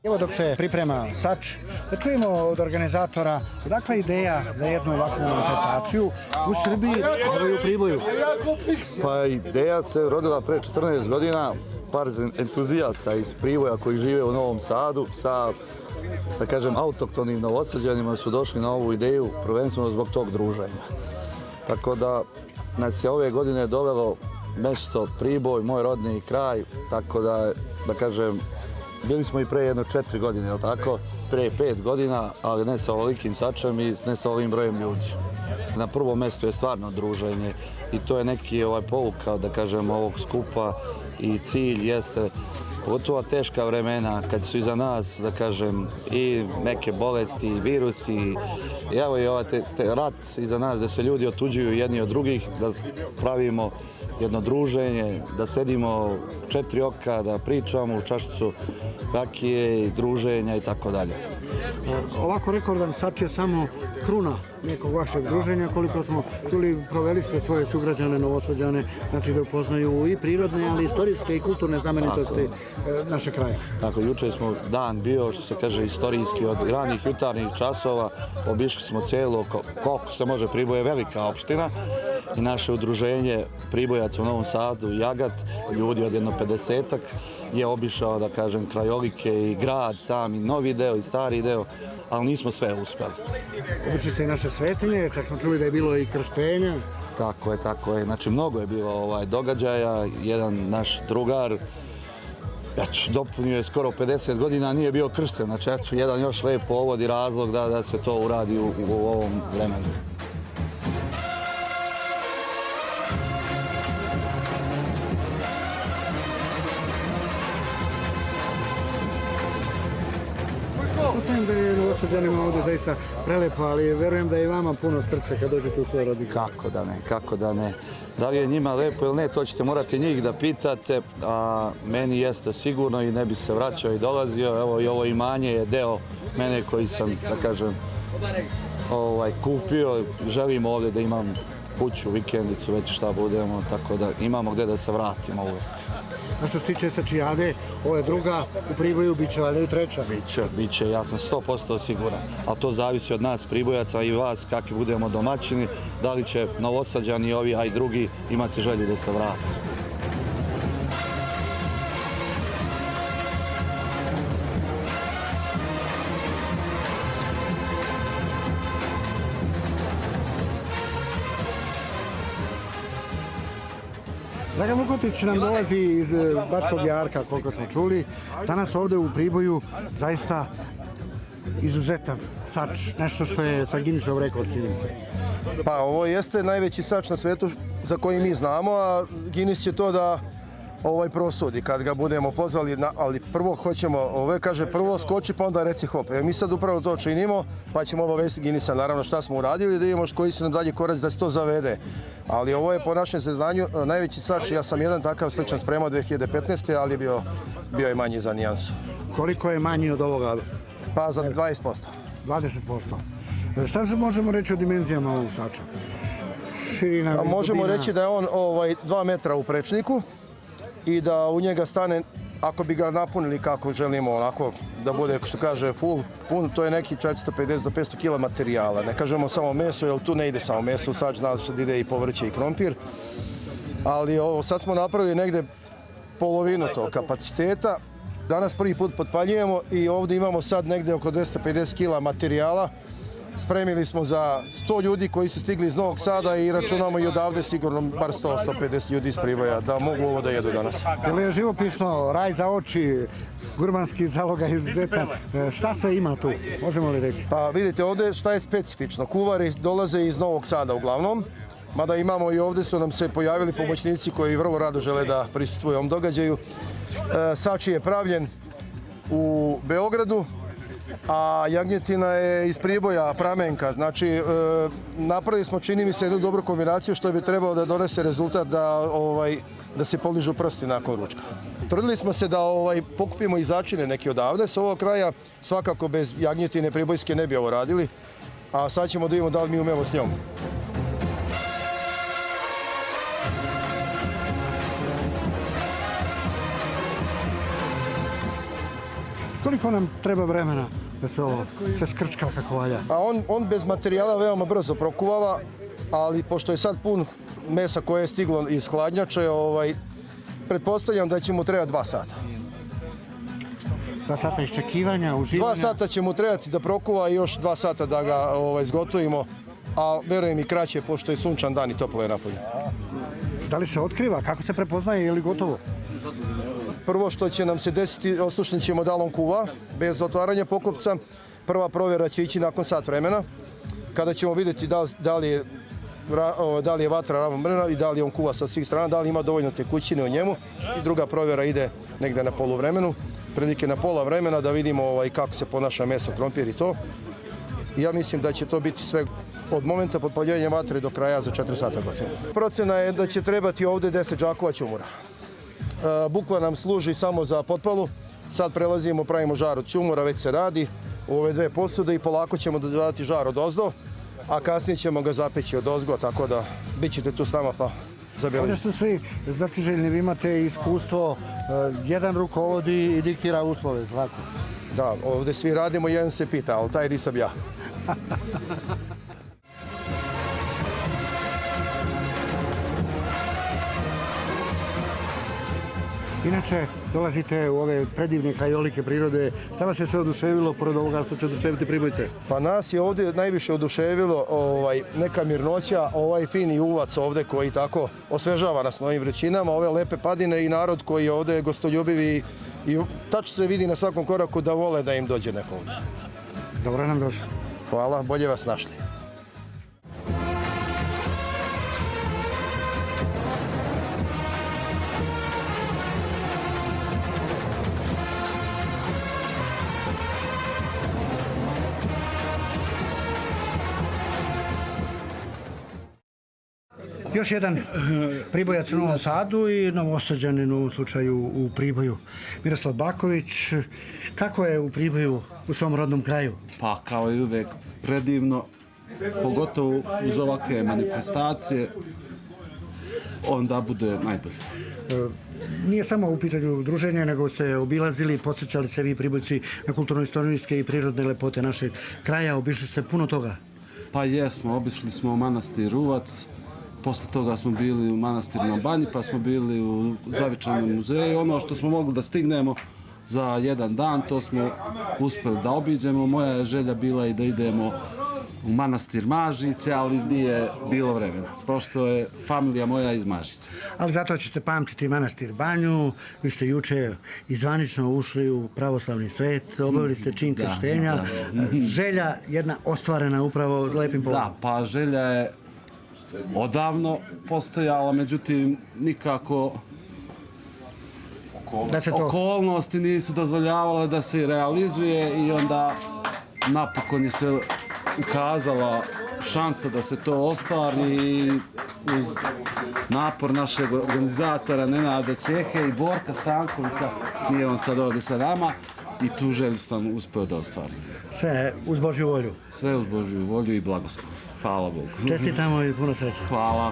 Evo dok se priprema Sač, da čujemo od organizatora odakle ideja za jednu ovakvu manifestaciju u Srbiji, ali i u Priboju. Pa ideja se rodila pre 14 godina, par entuzijasta iz Priboja koji žive u Novom Sadu sa, da kažem, autoktonim Novosađanima su došli na ovu ideju prvenstveno zbog tog druženja. Tako da nas je ove godine dovelo mesto Priboj, moj rodni kraj, tako da kažem, bili smo i pre jedno 4 godine, je li tako? Pre 5 godina, ali ne sa ovolikim Sačem i ne sa ovim brojem ljudi. Na prvom mjestu je stvarno druženje i to je neki pouka, da kažem, ovog skupa i cilj jeste, pogotovo teška vremena kad su iza nas, da kažem, i neke bolesti, i virusi, i evo i rat iza nas, da se ljudi otuđuju jedni od drugih, da pravimo jedno druženje, da sedimo 4 oka, da pričamo u čašicu rakije i druženja i tako dalje. Ovako rekordan Sač je samo kruna nekog vašeg druženja, koliko smo čuli, proveli ste svoje sugrađane, Novosađane, znači da upoznaju i prirodne, ali i istorijske i kulturne znamenitosti našeg kraja. Tako, juče smo dan bio, što se kaže, istorijski, od ranih jutarnjih časova, obišli smo cijelo, koliko se može, Priboj je velika opština i naše udruženje Pribojaca u Novom Sadu, Jagat, ljudi od jedno 50-ak, je obišao, da kažem, krajolike i grad sam, i novi deo i stari deo, ali nismo sve uspjeli. Obišli ste i naše svetinje, čak smo čuli da je bilo i krštenja. Tako je. Znači, mnogo je bilo događaja. Jedan naš drugar, dopunio je skoro 50 godina, nije bio kršten. Znači, jedan još lep povod i razlog da se to uradi u ovom vremenu. Mislim da je Novosađanima ovdje zaista prelepo, ali verujem da je i vama puno srce kad dođete u svoj rodni kraj. Kako da ne. Da li je njima lepo ili ne, to ćete morati njih da pitate, a meni jeste sigurno i ne bi se vraćao i dolazio. Evo i ovo imanje je deo mene koji sam, da kažem, kupio. Želim ovdje da imam kuću, vikendicu, već šta budemo, tako da imamo gdje da se vratimo uvijek. A što se tiče Sačijade, ovo je druga, u Priboju bit će valjda i treća. Biće, ja sam 100% siguran, ali to zavisi od nas Pribojaca i vas, kakvi budemo domaćini, da li će Novosađani, ovi, a i drugi imati želju da se vrati. Dragan Vukotić nam dolazi iz Bačkog Jarka, koliko smo čuli. Danas ovdje u Priboju zaista izuzetan Sač, nešto što je sa Guinnessov rekord, čini se. Pa ovo jeste najveći Sač na svetu za koji mi znamo, a Guinness će to da prosudi kad ga budemo pozvali, ali prvo hoćemo, prvo skoči pa onda reci hop. Mi sad upravo to činimo, pa ćemo obavestiti Guinnessa, naravno šta smo uradili, da vidimo koji su nam dalje koraci da se to zavede. Ali ovo je po našem saznanju najveći Sač, ja sam jedan takav sličan spremao 2015. ali bio je manji za nijansu. Koliko je manji od ovoga? Pa za 20%. 20%. Šta možemo reći o dimenzijama ovog Sača? Širina, možemo reći da je on 2 metra u prečniku i da u njega stane, ako bi ga napunili kako želimo, onako da bude, što kaže, full pun, to je neki 450 do 500 kg materijala. Ne kažemo samo meso, jer tu ne ide samo meso, sad znači da ide i povrće i krompir. Ali sad smo napravili negde polovinu tog kapaciteta. Danas prvi put potpaljujemo i ovdje imamo sad negde oko 250 kg materijala. Spremili smo za 100 ljudi koji su stigli iz Novog Sada i računamo i odavde sigurno bar 100-150 ljudi iz Priboja da mogu ovo da jedu danas. Jel je živopisno, raj za oči, gurmanski zaloga izuzetan, šta sve ima tu, možemo li reći? Pa vidite ovdje šta je specifično, kuvari dolaze iz Novog Sada uglavnom, mada imamo i ovdje su nam se pojavili pomoćnici koji vrlo rado žele da prisustvuju ovom događaju. Sači je pravljen u Beogradu, a jagnjetina je iz Priboja, pramenka. Znači, napravili smo, čini mi se, jednu dobru kombinaciju što bi trebalo da donese rezultat da se poližu prsti nakon ručka. Trudili smo se da pokupimo i začine neki odavde s ovog kraja. Svakako bez jagnjetine pribojske ne bi ovo radili, a sad ćemo da vidimo da li mi umemo s njom. Koliko nam treba vremena da se ovo se skrčka kako valja? A on bez materijala veoma brzo prokuvava, ali pošto je sad pun mesa koje je stiglo iz hladnjače, pretpostavljam da će mu trebati 2 sata. 2 sata iščekivanja, uživanja. 2 sata će mu trebati da prokuva i još 2 sata da ga izgotovimo, a verujem i kraće pošto je sunčan dan i toplo je napolje. Da li se otkriva? Kako se prepoznaje? Je li gotovo? Prvo što će nam se desiti, oslušnit ćemo da li on kuva, bez otvaranja poklopca. Prva provjera će ići nakon sat vremena, kada ćemo vidjeti da li je vatra ravnomjerna i da li on kuva sa svih strana, da li ima dovoljno tekućine u njemu. I druga provjera ide negdje na poluvremenu, prilike na pola vremena da vidimo kako se ponaša meso, krompir i to. I ja mislim da će to biti sve od momenta potpaljivanja vatre do kraja za 4 sata gotovo. Procena je da će trebati ovdje 10 džakova ćumura. Bukva nam služi samo za potpalu. Sad prelazimo, pravimo žar od ćumura, već se radi u ove 2 posude i polako ćemo dodati žar od ozdo, a kasnije ćemo ga zapeći od ozgo, tako da bit ćete tu s nama pa zabeležite. Ovdje su svi znatiželjni, vi imate iskustvo, jedan rukovodi i diktira uslove, tako? Da, ovdje svi radimo, jedan se pita, ali taj nisam ja. Inače, dolazite u ove predivne krajolike prirode. Šta vas je sve oduševilo pored ovoga što će oduševiti Pribojce? Pa nas je ovdje najviše oduševilo neka mirnoća, ovaj fini uvac ovdje koji tako osvežava nas na ovim vrućinama, ove lepe padine i narod koji je ovdje gostoljubiv i tačno se vidi na svakom koraku da vole da im dođe neko ovdje. Dobro nam došli. Hvala, bolje vas našli. Još jedan Pribojac u Novom Sadu i Novosađanin u ovom slučaju u Priboju. Miroslav Baković, kako je u Priboju u svom rodnom kraju? Pa kao i uvek predivno, pogotovo uz ovakve manifestacije, onda bude najbolje. Nije samo u pitanju druženja, nego ste obilazili, podsjećali se vi Pribojci na kulturno-istorijske i prirodne lepote našeg kraja, obišli ste puno toga. Pa jesmo, obišli smo manastir Uvac, posle toga smo bili u manastiru na Banji, pa smo bili u Zavičajnom muzeju. Ono što smo mogli da stignemo za jedan dan, to smo uspeli da obiđemo. Moja je želja bila i da idemo u manastir Mažice, ali nije bilo vremena, pošto je familija moja iz Mažice. Ali zato ćete pamtiti manastir Banju, vi ste juče izvanično ušli u pravoslavni svet, obavili ste čin krštenja. Želja jedna ostvarena upravo lepim povodom. Da, pa želja je odavno postojala, međutim nikako okolnosti nisu dozvoljavale da se realizuje i onda napokon je se ukazala šansa da se to ostvari i uz napor našeg organizatora Nenada Čehe i Borka Stankovića, nije on sad ovdje sa nama, i tu želju sam uspio da ostvarim. Sve uz Božju volju. Sve uz Božju volju i blagoslov. Hvala Bogu. Čestitamo i puno sreće. Hvala.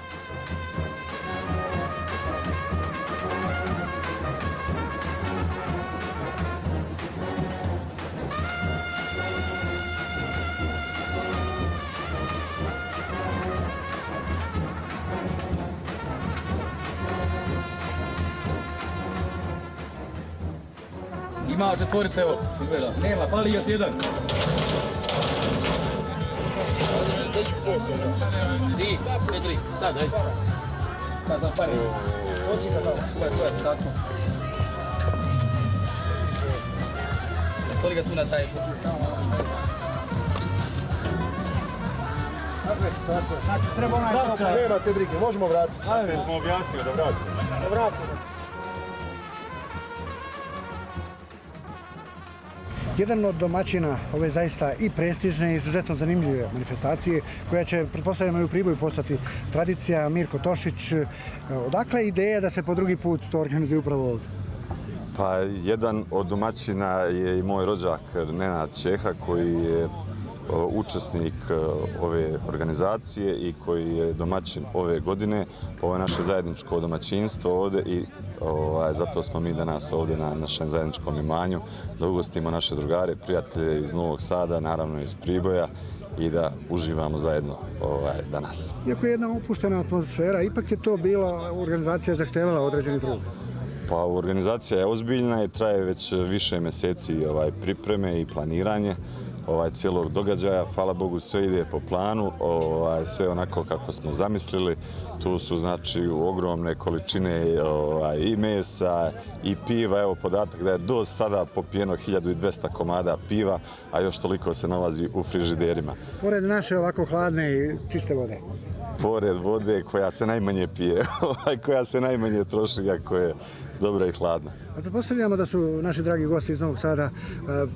Ima četvorica, evo, izgleda. Nema, pali još jedan. 3, 4, sad, ajde. Sad, pari. Osi ga tamo. Tu je, tako. Stoli ga tu na taj put. Znači, treba onaj topa. Nema te brige, možemo vratiti. Ajde, smo objasnili da vratimo. Da vratimo. Jedan od domaćina ove zaista i prestižne i izuzetno zanimljive manifestacije koja će, pretpostavljamo, i u Priboju postati tradicija, Mirko Tošić. Odakle je ideja da se po drugi put to organizuje upravo ovdje? Pa jedan od domaćina je i moj rođak Nenad Čeha koji je učesnik ove organizacije i koji je domaćin ove godine. Ovo je naše zajedničko domaćinstvo ovdje i Zato smo mi danas ovdje na našem zajedničkom imanju, da ugostimo naše drugare, prijatelje iz Novog Sada, naravno iz Priboja i da uživamo zajedno danas. Iako je jedna opuštena atmosfera, ipak je to bila, organizacija zahtevala određeni trud. Pa organizacija je ozbiljna i traje već više mjeseci pripreme i planiranje cijelog događaja. Hvala Bogu, sve ide po planu, sve onako kako smo zamislili. Tu su znači ogromne količine i mesa i piva. Evo podatak da je do sada popijeno 1200 komada piva, a još toliko se nalazi u frižiderima. Pored naše ovako hladne i čiste vode. Pored vode koja se najmanje pije, koja se najmanje troši, ako je dobra i hladna. Pretpostavljamo da su naši dragi gosti iz Novog Sada,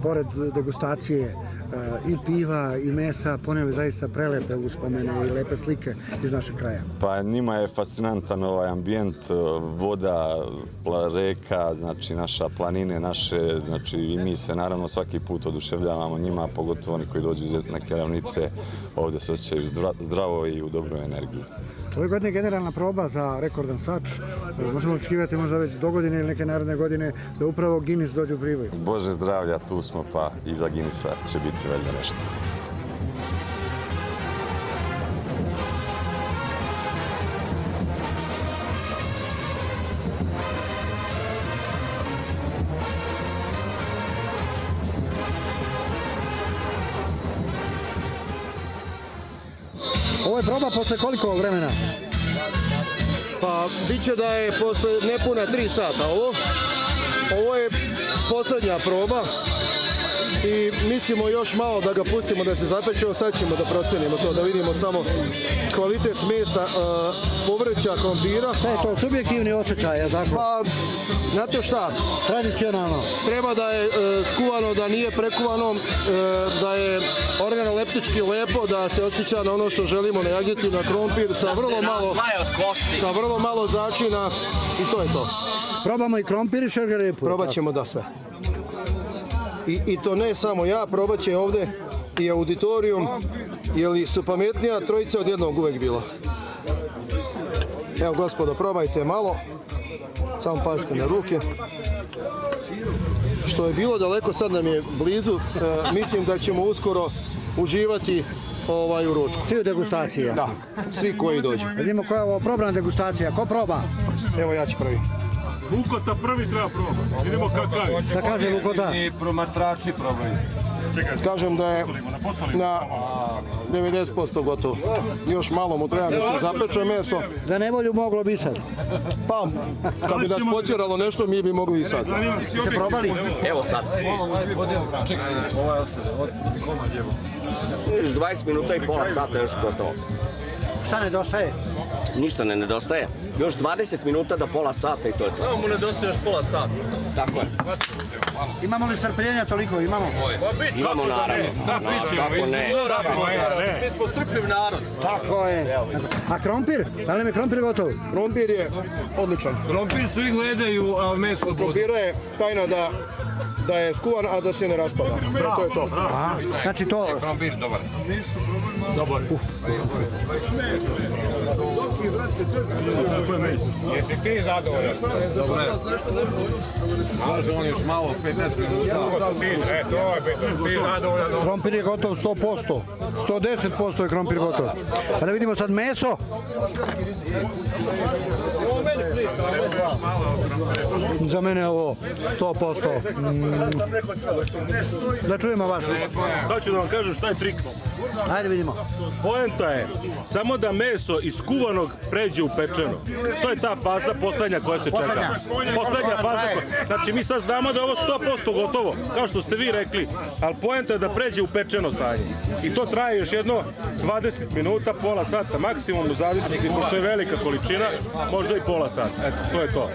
pored degustacije i piva i mesa, ponijeli zaista prelepe uspomene i lepe slike iz našeg kraja. Pa njima je fascinantan ovaj ambijent, voda, reka, znači naša planine, naše, znači i mi se naravno svaki put oduševljavamo njima, pogotovo oni koji dođu iz neke ravnice, ovdje se osjećaju zdravo i u dobru energiju. Ove godine je generalna proba za rekordan sač. Možemo očekivati možda već do godine ili neke naredne godine da upravo Guinness dođe u Priboj. Bože zdravlja, tu smo, pa i za Guinnessa će biti valjda nešto. Ovo je proba posle koliko vremena? Pa bit će da je posle nepuna 3 sata ovo. Ovo je posljednja proba i mislimo još malo da ga pustimo da se zapeče, sad ćemo da procenimo to, da vidimo samo kvalitet mesa, povrća, krompira. Šta je to, subjektivni osjećaj, je li tako? Pa, znate šta? Tradicionalno. Treba da je skuvano, da nije prekuvano, da je organoleptički lepo, da se osjeća na ono što želimo, na jagnjetinu, na krompir, sa vrlo malo začina i to je to. Probamo i krompir i šargarepu. Probat ćemo da sve. I to ne samo ja, probat će ovdje i auditorijum, jer su pametnija trojica od jednog uvek bila. Evo gospodo, probajte malo, samo pazite na ruke. Što je bilo daleko, sad nam je blizu, mislim da ćemo uskoro uživati u ručku. Svi u degustaciji. Da, svi koji dođu. Vidimo koja je ovo probna degustacija, ko proba? Evo ja ću prvi. Vukota prvi treba probati. Vidimo kakav je. Šta kaže Vukota? I promatrači probaju. Kažem da je na 90% gotovo. Još malo mu treba da se zapeče meso. Za nevolju moglo bi sad. Pa, kad bi nas počeralo nešto, mi bi mogli i sad. Ste probali? Evo sad. Čekaj, ovaj ostaje. Komad je. Još 20 minuta i pola sata još gotovo. Šta nedostaje? Ništa ne nedostaje. Još 20 minuta do pola sata i to je to. Samo mu nedostaje još pola sata. Tako je. Imamo li strpljenja toliko? Imamo? Imamo naravno. Kako ne? Mi smo strpljiv narod. Tako je. A krompir? Da li nam je krompir gotov? Krompir je odličan. Krompir svi gledaju, a meso bude. Krompira je tajna da je skuvan, a da se ne raspada. To je to. Aha, znači to... Krompir, dobar. Dobar. Jesi ti zadovoljan? Dobre. Može on još malo, 15 minuta. To je zadovoljan. Krompir je gotov 100%. 110% je krompir gotov. A da vidimo sad meso. Za mene je ovo 100%. Da čujemo vašu. Sad ću da vam kažem šta je trik. Ajde vidimo. Poenta je samo da meso iz kuvanog pređe u pečeno. To je ta faza poslednja koja se čeka. Poslednja faza. Znači mi sad znamo da je ovo 100% gotovo, kao što ste vi rekli, ali poenta je da pređe u pečeno stanje. I to traje još jedno 20 minuta, pola sata maksimum u zavisnosti, pošto je velika količina, možda i pola sata. Eto, to je to.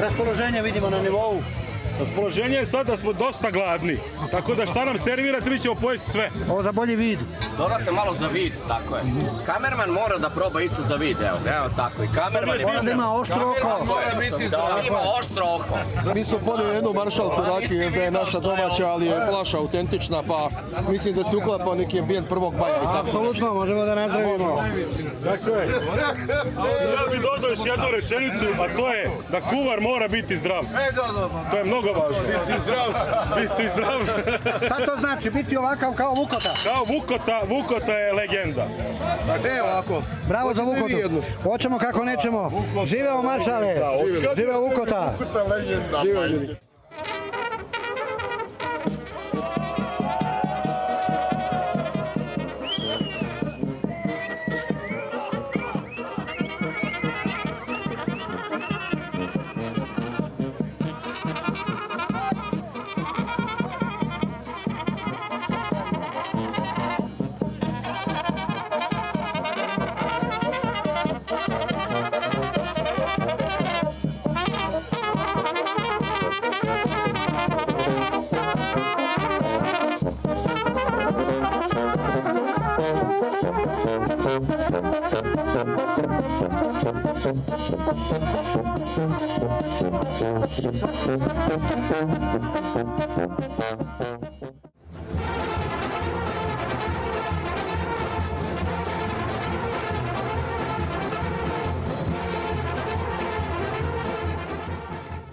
Raspoloženje vidimo na nivou. Raspoloženje je sad da smo dosta gladni, tako da šta nam servirate, mi ćemo pojesti sve. Ovo za bolji vid. Dodate malo za vid, tako je. Kamerman mora da proba isto za vid, evo tako. I kamerman Mora da ima oštro oko. mora biti da ima oštro oko. Mi smo poneli jednu maršalku rakiju, da je naša domaća, ali je flaša autentična, pa mislim da se uklapa neki ambijent prvog maja. Apsolutno, možemo da nazdravimo. Tako je. Ja bih dodao još jednu rečenicu, a to je da kuvar mora biti zdrav. To je mnogo važno. Biti zdrav. Šta to znači? Biti ovakav kao Vukota? Kao Vukota je legenda. Evo ovako. Bravo za Vukotu. Hoćemo kako nećemo. Živeo maršale. Živeo Vukota. Živeo ljudi.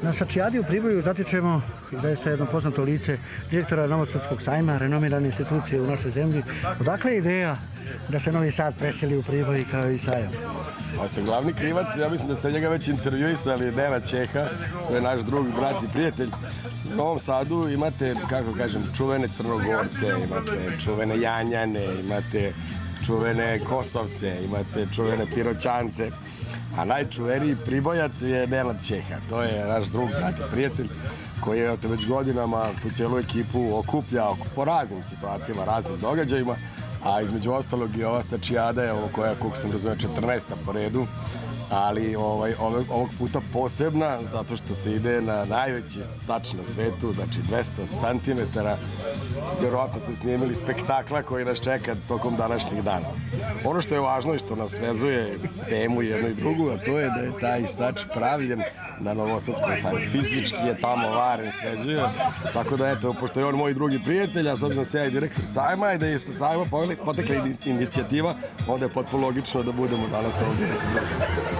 Na Sačijadi u Priboju zatičemo zaista jedno poznato lice direktora Novosadskog sajma, renomirane institucije u našoj zemlji. Odakle je ideja da se Novi Sad preseli u Priboj kao i sajam? A ste glavni krivac, ja mislim da ste njega već intervjuisali, Deva Čeha, koji je naš drug, brat i prijatelj. U Novom Sadu imate, kako kažem, čuvene Crnogorce, imate čuvene Janjane, imate čuvene Kosovce, imate čuvene Piroćance, a najčuveniji Pribojac je Nenad Čeha. To je naš drug, brat i prijatelj, koji je već godinama tu cijelu ekipu okuplja po raznim situacijama, raznim događajima, a između ostalog i ova Sačijada je ovo koja, koliko sam razumio, 14. po redu, ali ovog puta posebna zato što se ide na najveći sač na svetu, znači 200 cm. Vjerovatno ste snimili spektakla koji nas čeka tokom današnjih dana. Ono što je važno i što nas vezuje temu jednu i drugu, a to je da je taj sač pravljen na Novosadskom sajmu. Fizički je tamo varen, sređuje. Tako da eto, pošto je on moj drugi prijatelj, a s obzirom se ja i direktor sajma i da je sa sajma potekla inicijativa, onda je potpuno logično da budemo danas ovdje da se gledamo.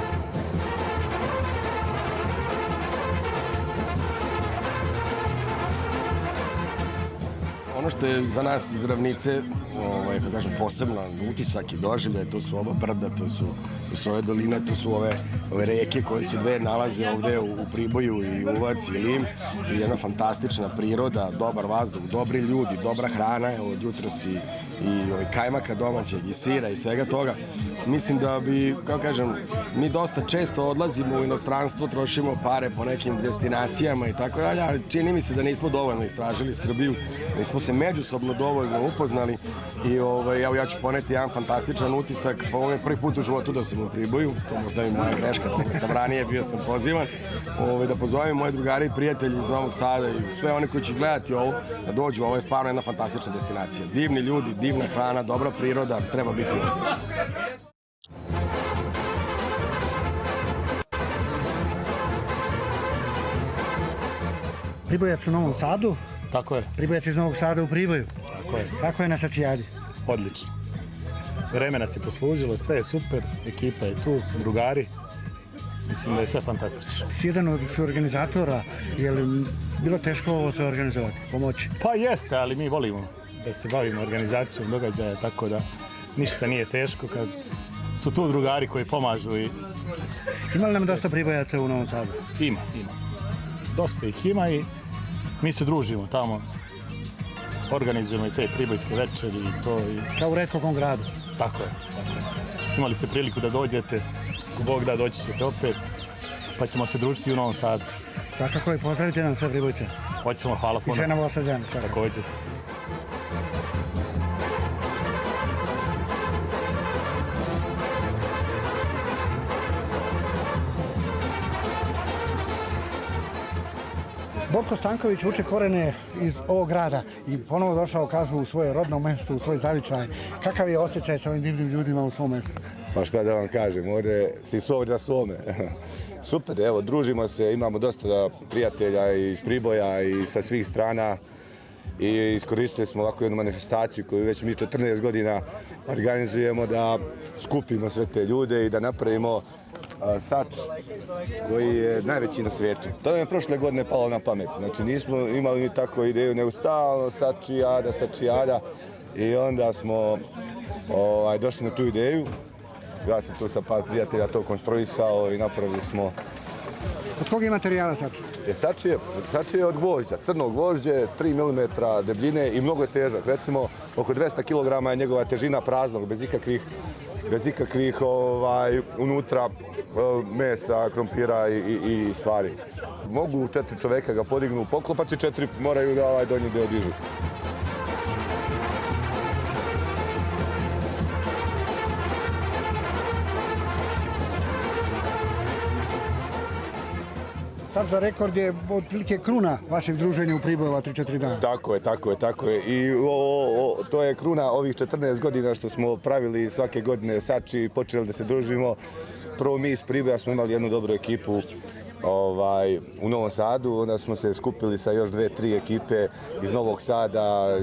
Ono što je za nas iz Ravnice, kako kažem, poseban utisak i doživljaj, to su ova brda, to su ove doline, to su ove reke koje su dve nalaze ovde u Priboju, i Uvac i Lim, i jedna fantastična priroda, dobar vazduh, dobri ljudi, dobra hrana, od jutros i kajmaka domaćeg i sira i svega toga. Mislim da bi, kako kažem, mi dosta često odlazimo u inostranstvo, trošimo pare po nekim destinacijama i tako dalje, ali čini mi se da nismo dovoljno istražili Srbiju, nismo se međusobno dovoljno upoznali i evo ja ću poneti jedan fantastičan utisak, pa ovo je prvi put u životu da sam u Priboju, to možda je moja greška, tako sam ranije bio sam pozivan, da pozovem moje drugari i prijatelji iz Novog Sada i sve one koji će gledati ovo, da dođu, ovo je stvarno jedna fantastična destinacija. Divni ljudi, divna hrana, dobra priroda, treba biti ovdje. Pribojac u Novom Sadu, Tako je, Pribojac iz Novog Sada u Priboju. tako je. Kako je na Sačijadi? Odlično. Vreme nas je poslužilo, sve je super, ekipa je tu, drugari. Mislim da je sve fantastično. Jedan od organizatora, je li bilo teško ovo sve organizovati, pomoći? Pa jeste, ali mi volimo da se bavimo organizacijom događaja, tako da ništa nije teško kad su tu drugari koji pomažu i Ima li nam dosta Pribojaca u Novom Sadu? ima. Dosta ih ima i mi se družimo tamo. Organizujemo i te pribojske večeri i to. Kao u retko kom gradu. Tako je. Imali ste priliku da dođete, ako Bog da, doći ćete opet, pa ćemo se družiti u Novom Sadu. Svakako i pozdravite nam sve Pribojce. Hoćemo, hvala I puno. sve Novosađane. Također. Borko Stanković vuče korene iz ovog grada i ponovo došao, kažu, u svoje rodno mesto, u svoj zavičaj. Kakav je osjećaj sa ovim divnim ljudima u svom mestu? Pa šta da vam kažem, ovdje si svoj na svome. Super, evo, družimo se, imamo dosta prijatelja iz Priboja i sa svih strana i iskoristili smo ovako jednu manifestaciju koju već mi 14 godina organizujemo da skupimo sve te ljude i da napravimo sač koji je najveći na svijetu. To nam je prošle godine palo na pamet. Znači nismo imali ni takvu ideju, nego stalno sačijada i onda smo došli na tu ideju. Ja sam tu sa par prijatelja to konstruisao i napravili smo. Od kog je materijala sač? Sač je od gvožđa, crnog gvožđe, 3 mm debljine i mnogo je težak. Recimo, oko 200 kg je njegova težina praznog, bez ikakvih unutra mesa, krompira i stvari. Mogu 4 čoveka ga podignu u poklopac i 4 moraju da donji deo dižu. Sač za rekord je otprilike kruna vašeg druženja u Priboju ova 3-4 dana. Tako je. I to je kruna ovih 14 godina što smo pravili svake godine sač i počeli da se družimo. Prvo mi iz Priboja smo imali jednu dobru ekipu u Novom Sadu, onda smo se skupili sa još 2-3 ekipe iz Novog Sada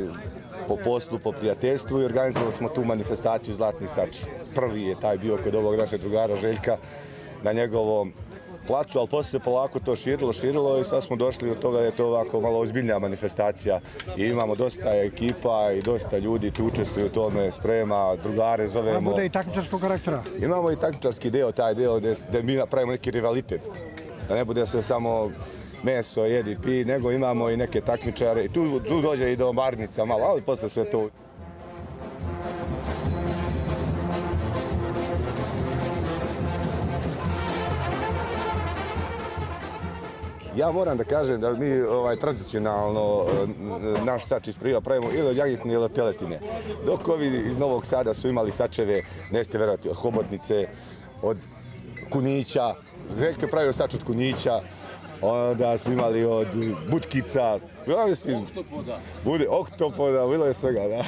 po poslu, po prijateljstvu i organizovali smo tu manifestaciju Zlatni sač. Prvi je taj bio kod ovog našeg drugara Željka na njegovom placu, ali poslije se polako to širilo i sad smo došli do toga da je to ovako malo ozbiljnija manifestacija i imamo dosta ekipa i dosta ljudi tu učestvuju u tome, sprema, drugare zovemo. A bude i takmičarskog karaktera? Imamo i takmičarski deo, taj deo gdje mi napravimo neki rivalitet. Da ne bude sve samo meso, jedi, pi, nego imamo i neke takmičare i tu dođe i do marnica malo, ali posle sve to. Ja moram da kažem da mi tradicionalno naš sač iz Pribora pravimo ili od jagnjetine ili od teletine. Dok ovi iz Novog Sada su imali sačeve, nećete verovati, od hobotnice, od kunića. Željko je pravio sač od kunića, onda su imali od butkica. Ja mislim, bude oktopoda, bilo je svega, da.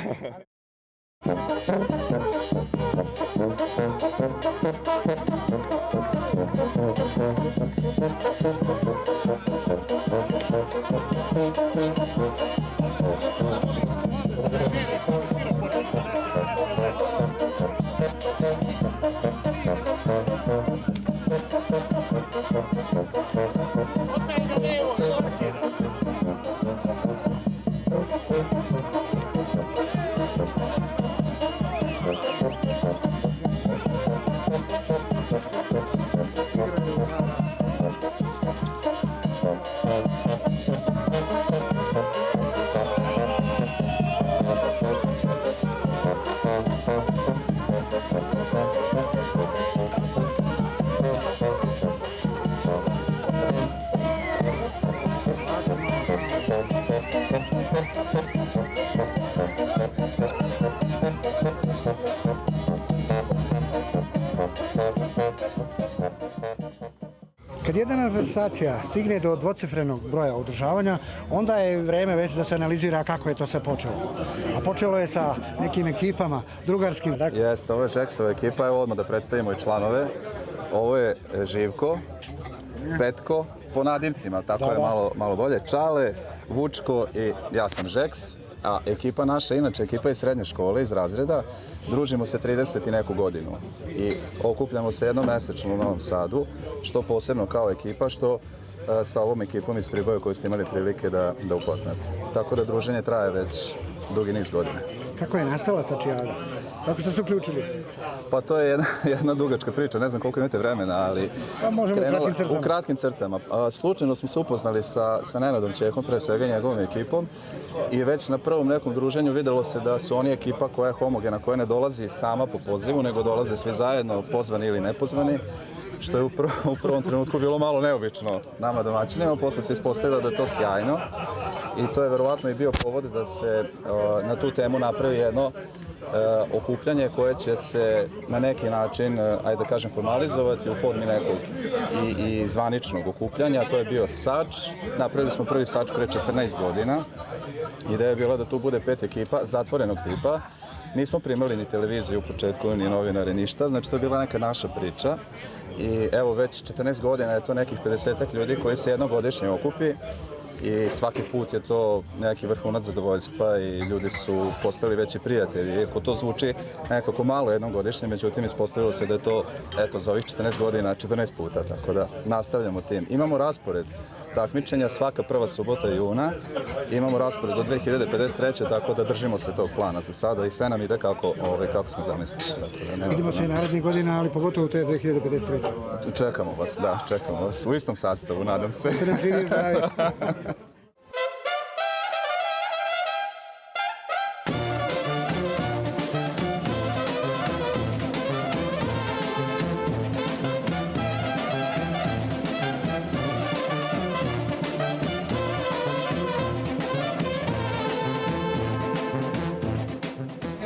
Kad jedna manifestacija stigne do dvocifrenog broja održavanja, onda je vreme već da se analizira kako je to sve počelo. A počelo je sa nekim ekipama, drugarskim. Jeste, ovo je Žeksova ekipa, evo odmah da predstavimo i članove. Ovo je Živko, Petko, po nadimcima, tako je malo bolje, Čale, Vučko i ja sam Žeks. A ekipa naša, inače ekipa iz srednje škole, iz razreda, družimo se 30 i neku godinu i okupljamo se jednomesečno u Novom Sadu, što posebno kao ekipa, što sa ovom ekipom iz Priboja koju ste imali prilike da upoznate. Tako da druženje traje već dugi niz godina. Kako je nastala sačijada? Kako ste se uključili? Pa to je jedna dugačka priča, ne znam koliko imate vremena, ali u kratkim crtama. Slučajno smo se upoznali sa Nenadom Čehom, pre svega njegovom ekipom, i već na prvom nekom druženju videlo se da su oni ekipa koja je homogena, koja ne dolazi sama po pozivu, nego dolaze svi zajedno, pozvani ili nepozvani, što je u prvom trenutku bilo malo neobično nama domaćinima, posle se ispostavilo da je to sjajno i to je verovatno i bio povod da se na tu temu napravi jedno okupljanje koje će se na neki način, ajde da kažem, formalizovati u formi nekog i zvaničnog okupljanja. To je bio sač. Napravili smo prvi sač pre 14 godina. Ideja je bila da tu bude 5 ekipa, zatvorenog tipa. Nismo primali ni televiziju u početku, ni novinare, ništa. Znači, to je bila neka naša priča. I evo, već 14 godina je to nekih 50 ljudi koji se jednogodišnje okupi. I svaki put je to neki vrhunac zadovoljstva i ljudi su postali veći prijatelji. Iako to zvuči nekako malo jednogodišnje, međutim ispostavilo se da je to, eto, za ovih 14 godina 14 puta, tako da nastavljamo tim. Imamo raspored takmičenja svaka prva subota juna, imamo raspored do 2053. tako da držimo se tog plana za sada i sve nam ide kako smo zamislili. Vidimo se i narednih godina, ali pogotovo te 2053. Čekamo vas, u istom sastavu, nadam se.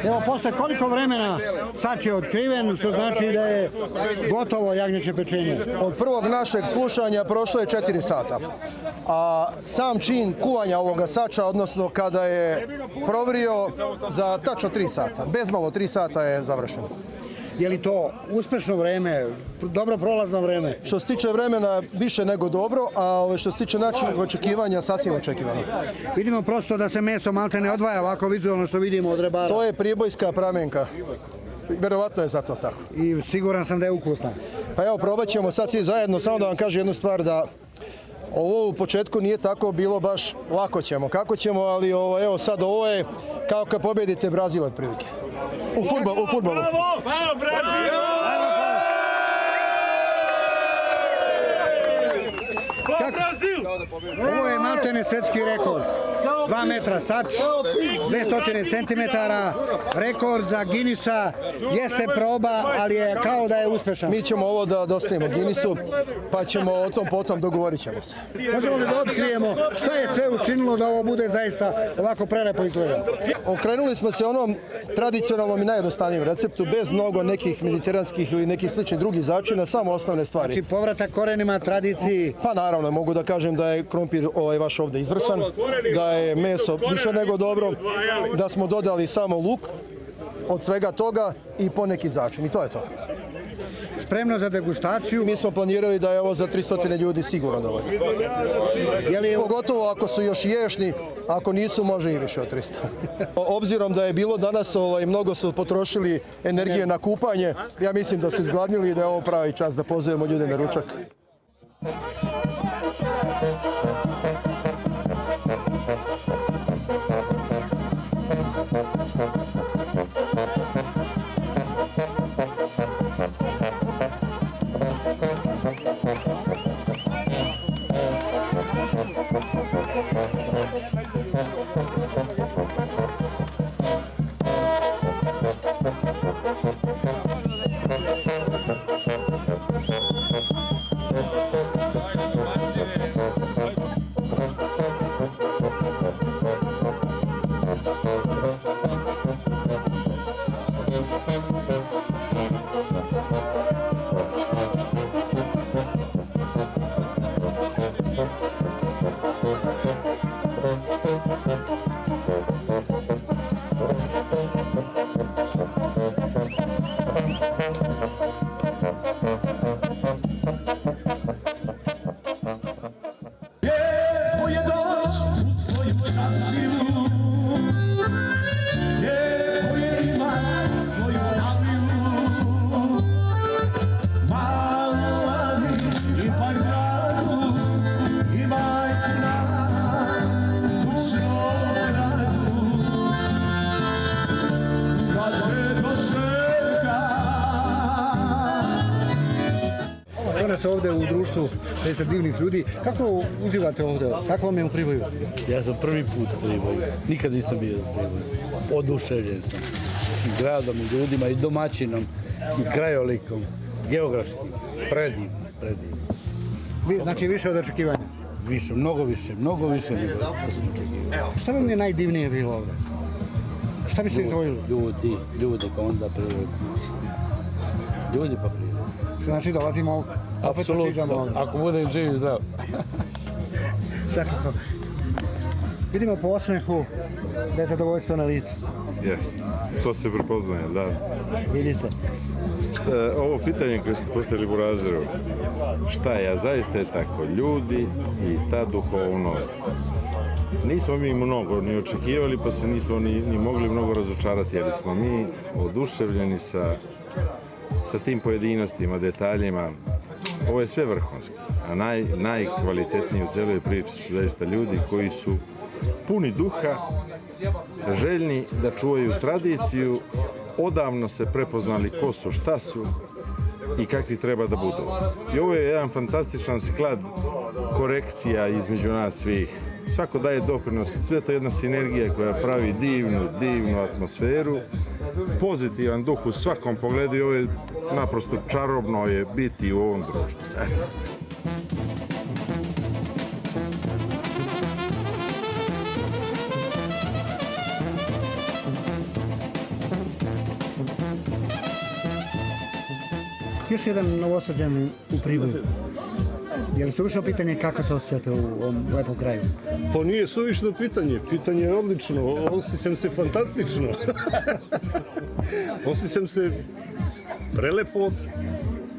Evo, posle koliko vremena sač je otkriven, što znači da je gotovo jagnjeće pečenje? Od prvog našeg slušanja prošlo je 4 sata. A sam čin kuvanja ovoga sača, odnosno kada je provrio za tačno 3 sata. Bezmalo 3 sata je završeno. Je li to uspešno vreme, dobro prolazno vreme? Što se tiče vremena, više nego dobro, a što se tiče načina očekivanja, sasvim očekivano. Vidimo prosto da se meso malte ne odvaja ovako vizualno što vidimo od rebara. To je pribojska pramenka. Verovatno je zato tako. I siguran sam da je ukusna. Pa evo, probat ćemo sad svi zajedno, samo da vam kažem jednu stvar, da ovo u početku nije tako bilo baš lako ćemo, kako ćemo, ali evo sad ovo je kao kad pobedite Brazil otprilike. U fudbalu. Bravo, Brazil! Ovo je maltene svetski rekord. 2 metra sač, 200 centimetara, rekord za Guinnessa, jeste proba, ali je kao da je uspešan. Mi ćemo ovo da dostavimo Guinnessu, pa ćemo o tom potom dogovorit ćemo se. Možemo li da otkrijemo šta je sve učinilo da ovo bude zaista ovako prelepo izgleda? Okrenuli smo se onom tradicionalnom i najjednostavnijem receptu, bez mnogo nekih mediteranskih ili nekih sličnih drugih začina, samo osnovne stvari. Znači povratak korenima, tradiciji? Pa naravno, mogu da kažem da je krompir vaš ovde izvrsan, da je meso više nego dobro, da smo dodali samo luk od svega toga i poneki začin. I to je to. Spremno za degustaciju? Mi smo planirali da je ovo za 300 ljudi sigurno dovoljno. Pogotovo ako su još ješni, ako nisu može i više od 300. Obzirom da je bilo danas, mnogo su potrošili energije na kupanje, ja mislim da su izgladnili i da je ovo pravi čas da pozovemo ljude na ručak. Ovde u društvu 10 divnih ljudi. Kako uživate ovde? Kako vam je u Priboju? Ja sam prvi put u Priboju. Nikad nisam bio u Priboju. Oduševljen sam. I gradom, i ljudima, i domaćinom, i krajolikom. Geografski. Predivno. Znači više od očekivanja? Više, mnogo više nego što sam očekivao. Šta vam je najdivnije bilo ovde? Šta biste izdvojili? Ljudi pa onda priroda. Ljudi pa priroda. Znači dolazimo, opet osjećamo ovdje. Ako budem živ i zdrav. Svakako. Vidimo po osmehu da je zadovoljstvo na licu. Jeste, to se prepoznaje, da. Vidi se. Ovo pitanje koje ste postavili Burazeru, šta je, a zaista je tako, ljudi i ta duhovnost. Nismo mi mnogo ni očekivali, pa se nismo ni mogli mnogo razočarati, jer smo mi oduševljeni sa tim pojedinostima, detaljima. Ovo je sve vrhunski, a najkvalitetniji u cijeloj priči su zaista ljudi koji su puni duha, željni da čuvaju tradiciju, odavno se prepoznali ko su, šta su i kakvi treba da budu. I ovo je jedan fantastičan sklad korekcija između nas svih. Svako daje doprinos, sve to je jedna sinergija koja pravi divnu atmosferu, pozitivan duh u svakom pogledu i ovo je naprosto čarobno je biti u ovom društvu. Još jedan Novosađan u Priboju. Je li suvišno pitanje kako se osjećate u ovom lepom kraju? Pa nije suvišno pitanje, pitanje je odlično, osjećam se fantastično. Osjećam se prelepo,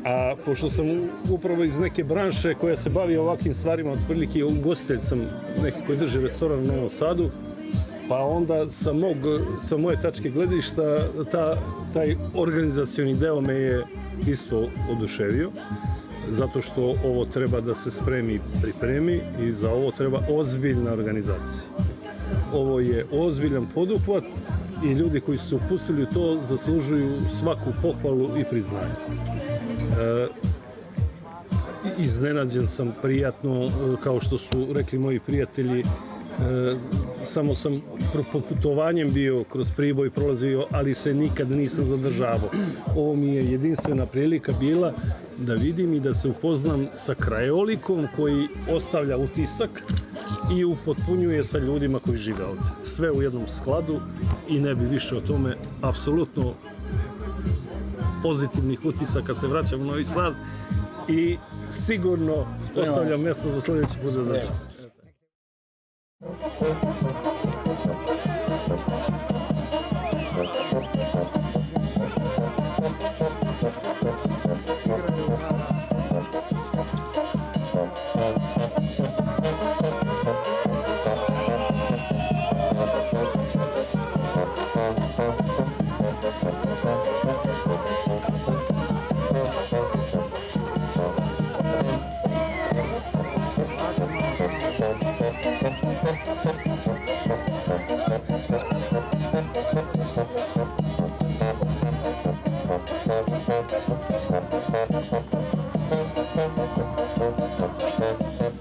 a pošto sam upravo iz neke branše koja se bavi ovakvim stvarima, otprilike ugostitelj sam neki koji drži restoran u Novom Sadu, pa onda sa moje tačke gledišta taj organizacioni deo me je isto oduševio, zato što ovo treba da se spremi i pripremi i za ovo treba ozbiljna organizacija. Ovo je ozbiljan poduhvat i ljudi koji su se upustili u to zaslužuju svaku pohvalu i priznanje. Iznenađen sam prijatno, kao što su rekli moji prijatelji, samo sam putovanjem bio kroz Priboj prolazio, ali se nikad nisam zadržavao. Ovo mi je jedinstvena prilika bila da vidim i da se upoznam sa krajolikom koji ostavlja utisak i upotpunjuje sa ljudima koji žive ovdje. Sve u jednom skladu i ne bi više o tome. Apsolutno pozitivnih utisaka se vraćam u Novi Sad i sigurno ostavljam mjesto za sljedeći put za državu. Thank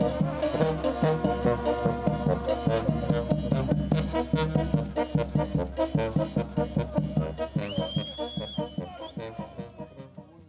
you.